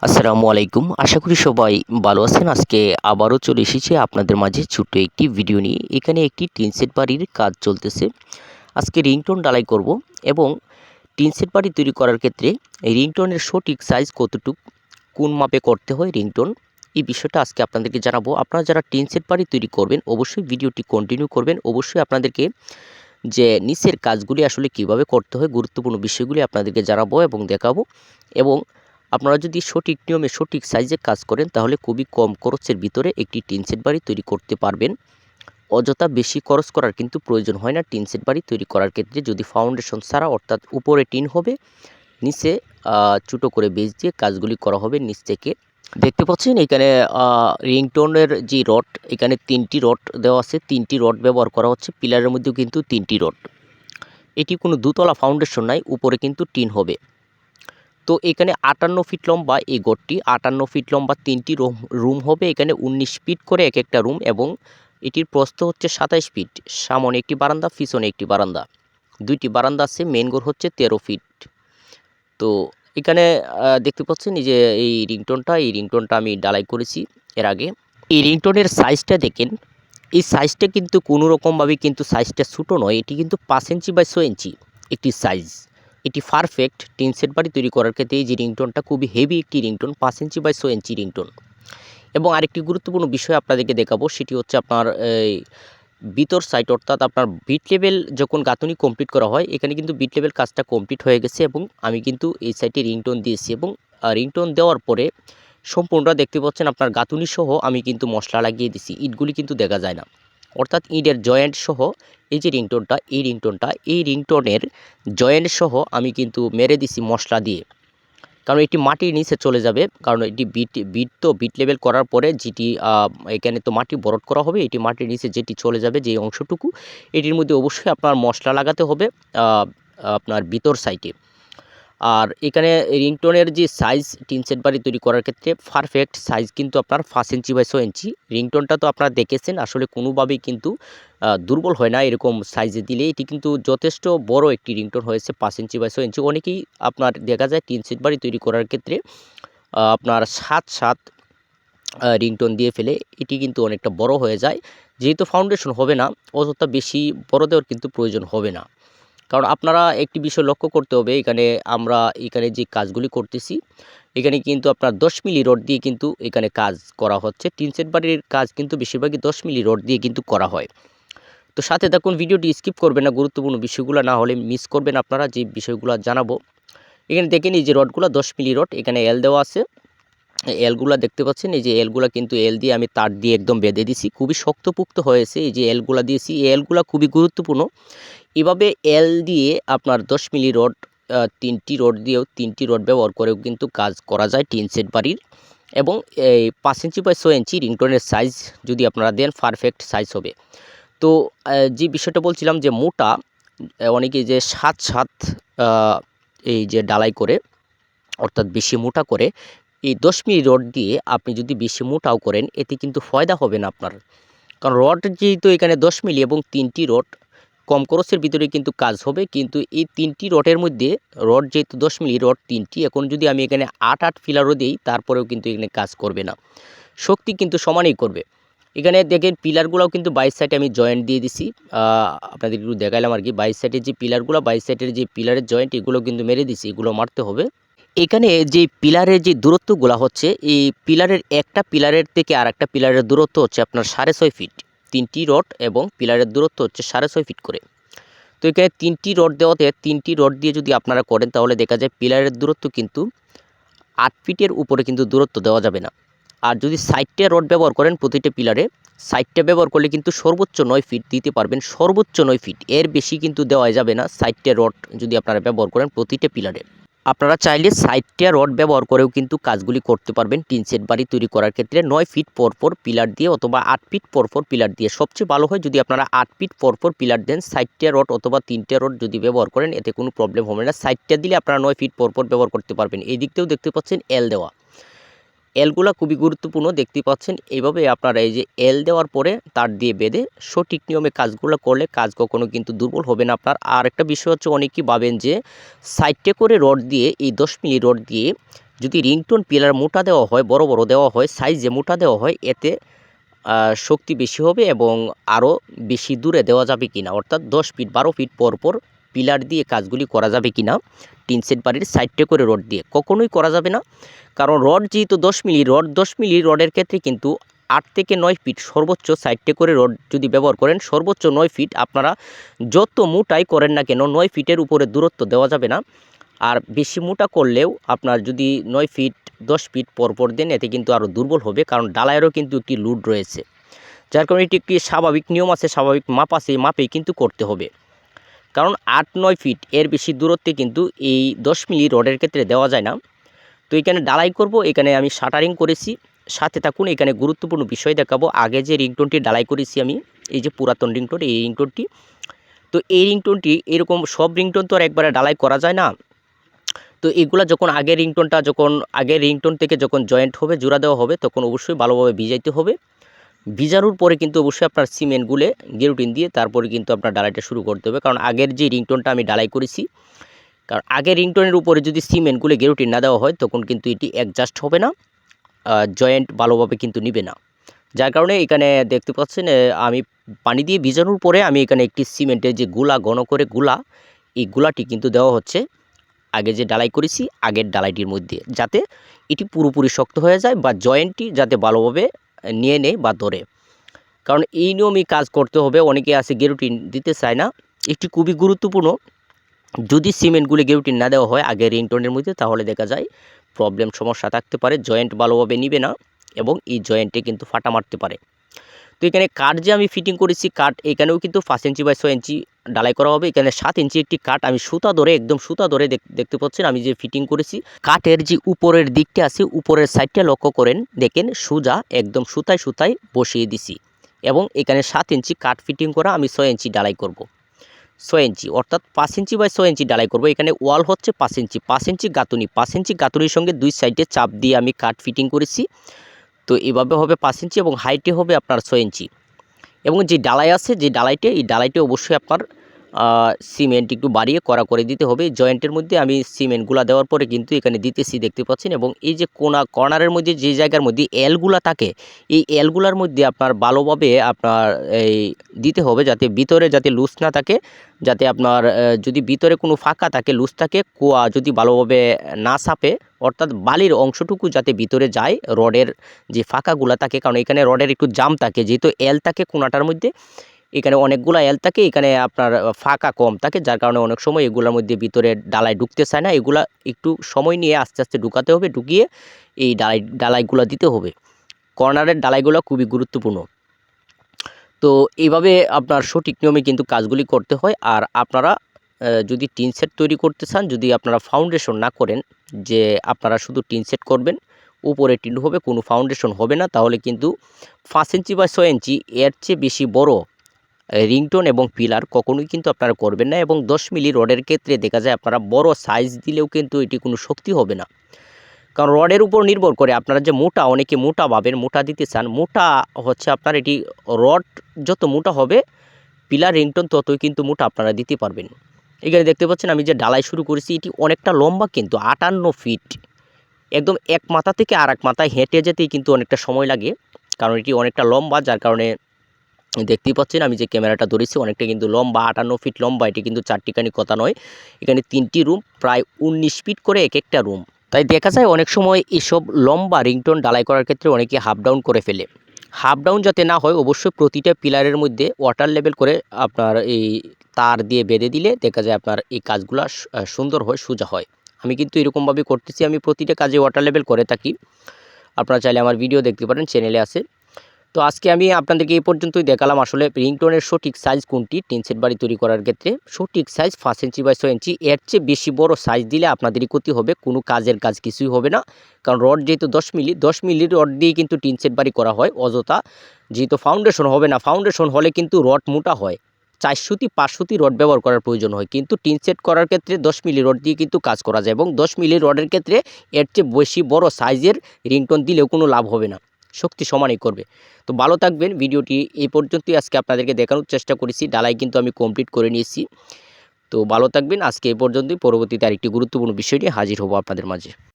আসসালামু আলাইকুম। আশা করি সবাই ভালো আছেন। আজকে আবারও চলে এসেছি আপনাদের মাঝে ছোট্ট একটি ভিডিও নিয়ে। এখানে একটি টিন সেট বাড়ির কাজ চলতেছে। আজকে রিংটোন ডালাই করব এবং টিন সেট বাড়ি তৈরি করার ক্ষেত্রে এই রিংটোনের সঠিক সাইজ কতটুক, কোন মাপে করতে হয় রিংটোন, এই বিষয়টা আজকে আপনাদেরকে জানাবো। আপনারা যারা টিন সেট বাড়ি তৈরি করবেন অবশ্যই ভিডিওটি কন্টিনিউ করবেন। অবশ্যই আপনাদেরকে যে নিচের কাজগুলি আসলে কিভাবে করতে হয় গুরুত্বপূর্ণ বিষয়গুলি আপনাদেরকে জানাবো এবং দেখাবো। এবং আপনারা যদি সঠিক নিয়মে সঠিক সাইজে কাজ করেন তাহলে খুবই কম খরচের ভিতরে একটি টিন সেট বাড়ি তৈরি করতে পারবেন। অযথা বেশি খরচ করার কিন্তু প্রয়োজন হয় না টিন সেট বাড়ি তৈরি করার ক্ষেত্রে। যদি ফাউন্ডেশন ছাড়া অর্থাৎ উপরে টিন হবে, নিচে ছোটো করে বেজ দিয়ে কাজগুলি করা হবে নিচ থেকে। দেখতে পাচ্ছেন এখানে রিংটোনের যে রড, এখানে 3টি রড দেওয়া আছে। 3টি রড ব্যবহার করা হচ্ছে। পিলারের মধ্যেও কিন্তু 3টি রড। এটি কোনো দুতলা ফাউন্ডেশন নাই, উপরে কিন্তু টিন হবে। তো এখানে 58 ফিট লম্বা এই ঘরটি, 58 ফিট লম্বা 3টি রুম হবে। এখানে 19 ফিট করে এক একটা রুম এবং এটির প্রস্থ হচ্ছে 27 ফিট। সামনে একটি বারান্দা, পিছনে একটি বারান্দা, 2টি বারান্দা আছে। মেন ঘর হচ্ছে 13 ফিট। তো এখানে দেখতে পাচ্ছেন এই রিংটোনটা আমি ডালাই করেছি এর আগে। এই রিংটোনের সাইজটা দেখেন। এই সাইজটা কিন্তু কোনো রকমভাবে কিন্তু সাইজটা ছোটো নয়। এটি কিন্তু 5 ইঞ্চি বাই 6 ইঞ্চি একটি সাইজ। এটি পারফেক্ট টিন সেট বাড়ি তৈরি করার ক্ষেত্রে। এই যে রিংটোনটা খুবই হেভি একটি ringtone, 5 inch by 6 inch ringtone. এবং আরেকটি গুরুত্বপূর্ণ বিষয় আপনাদেরকে দেখাবো, সেটি হচ্ছে আপনার এই ভিতর সাইড, অর্থাৎ আপনার বিট লেভেল যখন গাঁথুনি কমপ্লিট করা হয়, এখানে কিন্তু বিট লেভেল কাজটা কমপ্লিট হয়ে গেছে এবং আমি কিন্তু এই সাইডে রিংটোন দিয়েছি। এবং রিংটোন দেওয়ার পরে সম্পূর্ণটা দেখতে পাচ্ছেন আপনার গাঁথুনি সহ আমি কিন্তু মশলা লাগিয়ে দিছি। ইটগুলি কিন্তু দেখা যায় না, অর্থাৎ ইটের জয়েন্ট সহ এই যে এই রিংটোনের জয়েন্ট সহ আমি কিন্তু মেরে দিছি মশলা দিয়ে। কারণ এটি মাটির নিচে চলে যাবে, কারণ এটি বিট লেভেল করার পরে যেটি এখানে তো মাটি ভরাট করা হবে, এটি মাটির নিচে যেটি চলে যাবে যে অংশটুকু, এটির মধ্যে অবশ্যই আপনার মশলা লাগাতে হবে আপনার ভিতর সাইডে। আর এখানে রিংটোনের যে সাইজ টিন সেট বাড়ি তৈরি করার ক্ষেত্রে পারফেক্ট সাইজ কিন্তু আপনার 5 ইঞ্চি বাই 6 ইঞ্চি। রিংটোনটা তো আপনারা দেখেছেন, আসলে কোনোভাবেই কিন্তু দুর্বল হয় না এরকম সাইজে দিলে। এটি কিন্তু যথেষ্ট বড় একটি রিংটোন হয়েছে, 5 ইঞ্চি বাই 6 ইঞ্চি। অনেকেই আপনার দেখা যায় টিন সেট বাড়ি তৈরি করার ক্ষেত্রে আপনার 7 রিংটোন দিয়ে ফেলে। এটি কিন্তু অনেকটা বড় হয়ে যায়। যেহেতু ফাউন্ডেশন হবে না, অযথা বেশি বড় দেওয়ার কিন্তু প্রয়োজন হবে না। কারণ আপনারা একটি বিষয় লক্ষ্য করতে হবে, আমরা এখানে যে কাজগুলি করতেছি, এখানে কিন্তু আপনার 10 মিলি রড দিয়ে কিন্তু এখানে কাজ করা হচ্ছে। টিন সেট বাড়ির কাজ কিন্তু বেশিরভাগই 10 মিলি রড দিয়ে কিন্তু করা হয়। তো সাথে থাকুন, ভিডিওটি স্কিপ করবেন না, গুরুত্বপূর্ণ বিষয়গুলো না হলে মিস করবেন আপনারা যে বিষয়গুলো জানাবো। এখানে দেখেন এই যে রডগুলো 10 মিলি রড, এখানে এল দেওয়া আছে। এলগুলা দেখতে পাচ্ছেন, এই যে এলগুলা কিন্তু এল দিয়ে আমি তার দিয়ে একদম বেঁধে দিছি। খুবই শক্তপোক্ত হয়েছে। এই যে এলগুলা দিয়েছি, এই এলগুলা খুবই গুরুত্বপূর্ণ। এভাবে এল দিয়ে আপনার 10 মিলি রড, 3টি রড ব্যবহার করেও কিন্তু কাজ করা যায় টিন সেট বাড়ির। এবং এই 5 ইঞ্চি বাই 6 ইঞ্চি রিংটোনের সাইজ যদি আপনারা দেন, পারফেক্ট সাইজ হবে। তো যে বিষয়টা বলছিলাম যে মোটা, অনেকে যে 7 এই যে ডালাই করে, অর্থাৎ বেশি মোটা করে, এই 10 মিলি রড দিয়ে আপনি যদি বেশি মোটাও করেন, এতে কিন্তু ফায়দা হবে না আপনার। কারণ রড যেহেতু এখানে 10 মিলি এবং 3টি রড, কম খরচের ভিতরে কিন্তু কাজ হবে। কিন্তু এই 3টি রডের মধ্যে, রড যেহেতু 10 মিলি, রড 3টি, এখন যদি আমি এখানে 8 পিলারও দিই তারপরেও কিন্তু এখানে কাজ করবে না, শক্তি কিন্তু সমানই করবে। এখানে দেখেন পিলারগুলোও কিন্তু 22 সাইডে আমি জয়েন্ট দিয়ে দিছি। আপনাদের একটু দেখাইলাম আর কি। 22 সাইডের যে পিলারগুলো, 22 সাইডের যে পিলারের জয়েন্ট, এগুলো কিন্তু মেরে দিছি, এগুলো মারতে হবে। এখানে যে পিলারের যে দূরত্বগুলো হচ্ছে, এই পিলারের একটা পিলারের থেকে আর একটা পিলারের দূরত্ব হচ্ছে আপনার 6.5 ফিট। 3টি রড এবং পিলারের দূরত্ব হচ্ছে 6.5 ফিট করে। তো এখানে 3টি রড দেওয়াতে, 3টি রড দিয়ে যদি আপনারা করেন তাহলে দেখা যায় পিলারের দূরত্ব কিন্তু 8 ফিটের উপরে কিন্তু দূরত্ব দেওয়া যাবে না। আর যদি 60টা রড ব্যবহার করেন প্রতিটা পিলারে, 60টা ব্যবহার করলে কিন্তু সর্বোচ্চ 9 ফিট দিতে পারবেন, সর্বোচ্চ 9 ফিট, এর বেশি কিন্তু দেওয়া যাবে না 60টা রড যদি আপনারা ব্যবহার করেন প্রতিটা পিলারে। আপনারা চাইলে 60টা রড ব্যবহার করেও কিন্তু কাজগুলি করতে পারবেন টিন সেট বাড়ি তৈরি করার ক্ষেত্রে। 9 ফিট পরপর পিলার দিয়ে অথবা 8 ফিট পরপর পিলার দিয়ে। সবচেয়ে ভালো হয় যদি আপনারা 8 ফিট পরপর পিলার দেন। 60টা রড অথবা 3টা রড যদি ব্যবহার করেন, এতে কোনো প্রবলেম হবে না। 60টা দিলে আপনারা 9 ফিট পরপর ব্যবহার করতে পারবেন। এই দিকতেও দেখতে পাচ্ছেন এল দেওয়া। এলগুলা খুবই গুরুত্বপূর্ণ, দেখতে পাচ্ছেন। এইভাবে আপনারা এই যে এল দেওয়ার পরে তার দিয়ে বেঁধে সঠিক নিয়মে কাজগুলো করলে কাজ কখনো কিন্তু দুর্বল হবে না আপনার। আর একটা বিষয় হচ্ছে, অনেকেই ভাবেন যে 60টা করে রড দিয়ে, এই 10 মিলি রড দিয়ে যদি রিংটোন পিলার মোটা দেওয়া হয়, বড় বড় দেওয়া হয়, সাইজে মোটা দেওয়া হয়, এতে শক্তি বেশি হবে এবং আরও বেশি দূরে দেওয়া যাবে কিনা, অর্থাৎ 10 ফিট 12 ফিট পর পর পিলার দিয়ে কাজগুলি করা যাবে কিনা টিন সেট বাড়ির সাইডে করে রড দিয়ে, কখনোই করা যাবে না। কারণ রড যেহেতু 10 মিলি রড, 10 মিলি রডের ক্ষেত্রে কিন্তু 8 থেকে 9 ফিট সর্বোচ্চ সাইডে করে রড যদি ব্যবহার করেন, সর্বোচ্চ 9 ফিট, আপনারা যত মোটাই করেন না কেন 9 ফিটের উপরে দূরত্ব দেওয়া যাবে না। আর বেশি মোটা করলেও আপনার যদি 9 ফিট 10 ফিট পরপর দেন, এতে কিন্তু আরও দুর্বল হবে, কারণ ডালায়েরও কিন্তু একটি লোড রয়েছে, যার কারণে এটি একটি স্বাভাবিক নিয়ম আছে, স্বাভাবিক মাপ আছে, এই মাপেই কিন্তু করতে হবে। কারণ 8-9 ফিট এর বেশি দূরত্বে কিন্তু এই 10 মিলি রডের ক্ষেত্রে দেওয়া যায় না। তো এখানে ডালাই করব, এখানে আমি শাটারিং করেছি, সাথে থাকুন। এখানে গুরুত্বপূর্ণ বিষয় দেখাবো। আগে যে রিংটোনটি ডালাই করেছি আমি, এই যে পুরাতন রিংটোন, এই রিংটোনটি, তো এই রিংটোনটি এরকম সব রিংটোন তো আর একবারে ডালাই করা যায় না। তো এগুলা যখন আগের রিংটোনটা যখন আগের রিংটোন থেকে যখন জয়েন্ট হবে, জোড়া দেওয়া হবে, তখন অবশ্যই ভালোভাবে ভিজাইতে হবে। ভিজানোর পরে কিন্তু অবশ্যই আপনার সিমেন্ট গুলে গেরুটিন দিয়ে তারপরে কিন্তু আপনার ডালাইটা শুরু করতে হবে। কারণ আগের যে রিংটোনটা আমি ডালাই করেছি, কারণ আগের রিংটোনের উপরে যদি সিমেন্ট গুলে গেরুটিন না দেওয়া হয়, তখন কিন্তু এটি অ্যাডজাস্ট হবে না, জয়েন্ট ভালোভাবে কিন্তু নিবে না। যার কারণে এখানে দেখতে পাচ্ছেন আমি পানি দিয়ে ভিজানোর পরে আমি এখানে একটি সিমেন্টের যে গুলা, ঘন করে গুলা, এই গুলাটি কিন্তু দেওয়া হচ্ছে আগে যে ডালাই করেছি আগের ডালাইটির মধ্যে, যাতে এটি পুরোপুরি শক্ত হয়ে যায় বা জয়েন্টটি যাতে ভালোভাবে নিয়ে নেয় বা ধরে। কারণ এই নিয়মই কাজ করতে হবে। অনেকে আছে গেরুটিন দিতে চায় না, এটি খুবই গুরুত্বপূর্ণ। যদি সিমেন্টগুলি গেরুটিন না দেওয়া হয় আগের রিংটোনের মধ্যে, তাহলে দেখা যায় প্রবলেম, সমস্যা থাকতে পারে, জয়েন্ট ভালোভাবে নিবে না এবং এই জয়েন্টে কিন্তু ফাটা মারতে পারে। তো এখানে কাঠ যে আমি ফিটিং করেছি, কাঠ এখানেও কিন্তু 5 ইঞ্চি বাই 6 ইঞ্চি ডালাই করা হবে। এখানে 7 ইঞ্চি একটি কাঠ আমি সুতা ধরে, একদম সুতা ধরে দেখতে পাচ্ছেন আমি যে ফিটিং করেছি। কাঠের যে উপরের দিকটা আছে, উপরের সাইডটা লক্ষ্য করেন, দেখেন সোজা একদম সুতায় সুতায় বসিয়ে দিছি এবং এখানে 7 ইঞ্চি কাঠ ফিটিং করা, আমি 6 ইঞ্চি ডালাই করব। 6 ইঞ্চি অর্থাৎ 5 ইঞ্চি বাই 6 ইঞ্চি ডালাই করব। এখানে ওয়াল হচ্ছে 5 ইঞ্চি, 5 ইঞ্চি গাঁথুনি, 5 ইঞ্চি গাঁথুনির সঙ্গে দুই সাইডে চাপ দিয়ে আমি কাঠ ফিটিং করেছি। তো এভাবে হবে 5 ইঞ্চি এবং হাইটে হবে আপনার 6 ইঞ্চি। এবং যে ডালাই আছে, যে ডালাইটে, এই ডালাইটে অবশ্যই আপনার সিমেন্ট একটু বাড়িয়ে কড়া করে দিতে হবে। জয়েন্টের মধ্যে আমি সিমেন্টগুলা দেওয়ার পরে কিন্তু এখানে দিতেছি, দেখতে পাচ্ছেন। এবং এই যে কর্নারের মধ্যে যে জায়গার মধ্যে এলগুলা থাকে, এই এলগুলার মধ্যে আপনার ভালোভাবে আপনার এই দিতে হবে, যাতে ভিতরে যাতে লুজ না থাকে, যাতে আপনার যদি ভিতরে কোনো ফাঁকা থাকে, লুজ থাকে, কোয়া যদি ভালোভাবে না চাপে, অর্থাৎ বালির অংশটুকু যাতে ভিতরে যায়, রডের যে ফাঁকাগুলা থাকে, কারণ এখানে রডের একটু জাম থাকে, যেহেতু এল থাকে কোনাটার মধ্যে, এখানে অনেকগুলা এল থাকে, এখানে আপনার ফাঁকা কম থাকে, যার কারণে অনেক সময় এগুলোর মধ্যে ভিতরে ডালাই ঢুকতে চায় না। এগুলা একটু সময় নিয়ে আস্তে আস্তে ঢুকাতে হবে, ঢুকিয়ে এই ডালাইগুলো দিতে হবে। কর্নারের ডালাইগুলো খুবই গুরুত্বপূর্ণ। তো এইভাবে আপনার সঠিক নিয়মে কিন্তু কাজগুলি করতে হয়। আর আপনারা যদি টিন সেট তৈরি করতে চান, যদি আপনারা ফাউন্ডেশন না করেন, যে আপনারা শুধু টিন সেট করবেন, উপরে টিন হবে, কোনো ফাউন্ডেশন হবে না, তাহলে কিন্তু 5 ইঞ্চি বা 6 ইঞ্চি এর চেয়ে বেশি বড় রিংটোন এবং পিলার কখনোই কিন্তু আপনারা করবেন না। এবং 10 মিলি রডের ক্ষেত্রে দেখা যায় আপনারা বড় সাইজ দিলেও কিন্তু এটি কোনো শক্তি হবে না, কারণ রডের উপর নির্ভর করে। আপনারা যে মোটা, অনেকে মোটা ভাবেন, মোটা দিতে চান, মোটা হচ্ছে আপনার এটি রড যত মোটা হবে, পিলার রিংটোন ততই কিন্তু মোটা আপনারা দিতে পারবেন। এখানে দেখতে পাচ্ছেন আমি যে ডালাই শুরু করেছি, এটি অনেকটা লম্বা, কিন্তু 58 ফিট, একদম এক মাথা থেকে আর এক মাথায় হেঁটে যেতেই কিন্তু অনেকটা সময় লাগে, কারণ এটি অনেকটা লম্বা। যার কারণে দেখতেই পাচ্ছেন আমি যে ক্যামেরাটা ধরেছি, অনেকটা কিন্তু লম্বা, 58 ফিট লম্বা। এটি কিন্তু চারটিখানি কথা নয়, এখানে 3টি রুম, প্রায় 19 ফিট করে এক একটা রুম। তাই দেখা যায় অনেক সময় এসব লম্বা রিংটোন ডালাই করার ক্ষেত্রে অনেকে হাফ ডাউন করে ফেলে। হাফ ডাউন যাতে না হয়, অবশ্যই প্রতিটা পিলারের মধ্যে ওয়াটার লেভেল করে আপনার এই তার দিয়ে বেঁধে দিলে দেখা যায় আপনার এই কাজগুলো সুন্দর হয়, সোজা হয়। আমি কিন্তু এরকমভাবে করতেছি, আমি প্রতিটা কাজে ওয়াটার লেভেল করে থাকি। আপনারা চাইলে আমার ভিডিও দেখতে পারেন, চ্যানেলে আছে। তো আজকে আমি আপনাদেরকে এই পর্যন্তই দেখালাম আসলে রিংটোনের সঠিক সাইজ কোনটি। টিন সেট বাড়ি তৈরি করার ক্ষেত্রে সঠিক সাইজ 5 ইঞ্চি বাই 6 ইঞ্চি, এর চেয়ে বেশি বড় সাইজ দিলে আপনাদেরই ক্ষতি হবে, কোনো কাজের কাজ কিছুই হবে না। কারণ রড যেহেতু 10 মিলি রড দিয়ে কিন্তু টিন সেট বাড়ি করা হয় অযথা, যেহেতু ফাউন্ডেশন হবে না। ফাউন্ডেশন হলে কিন্তু রড মোটা হয়, 4 সুতি 5 সুতি রড ব্যবহার করার প্রয়োজন হয়, কিন্তু টিন সেট করার ক্ষেত্রে 10 মিলি রড দিয়ে কিন্তু কাজ করা যায়। এবং 10 মিলি রডের ক্ষেত্রে এর চেয়ে বেশি বড় সাইজের রিংটোন দিলেও কোনো লাভ হবে না, শক্তি সমানই করবে। তো ভালো থাকবেন। ভিডিওটি এই পর্যন্তই আজকে আপনাদেরকে দেখানোর চেষ্টা করেছি, ডালাই কিন্তু আমি কমপ্লিট করে নিয়েছি। তো ভালো থাকবেন, আজকে এই পর্যন্তই। পরবর্তীতে আরেকটি গুরুত্বপূর্ণ বিষয় নিয়ে হাজির হব আপনাদের মাঝে।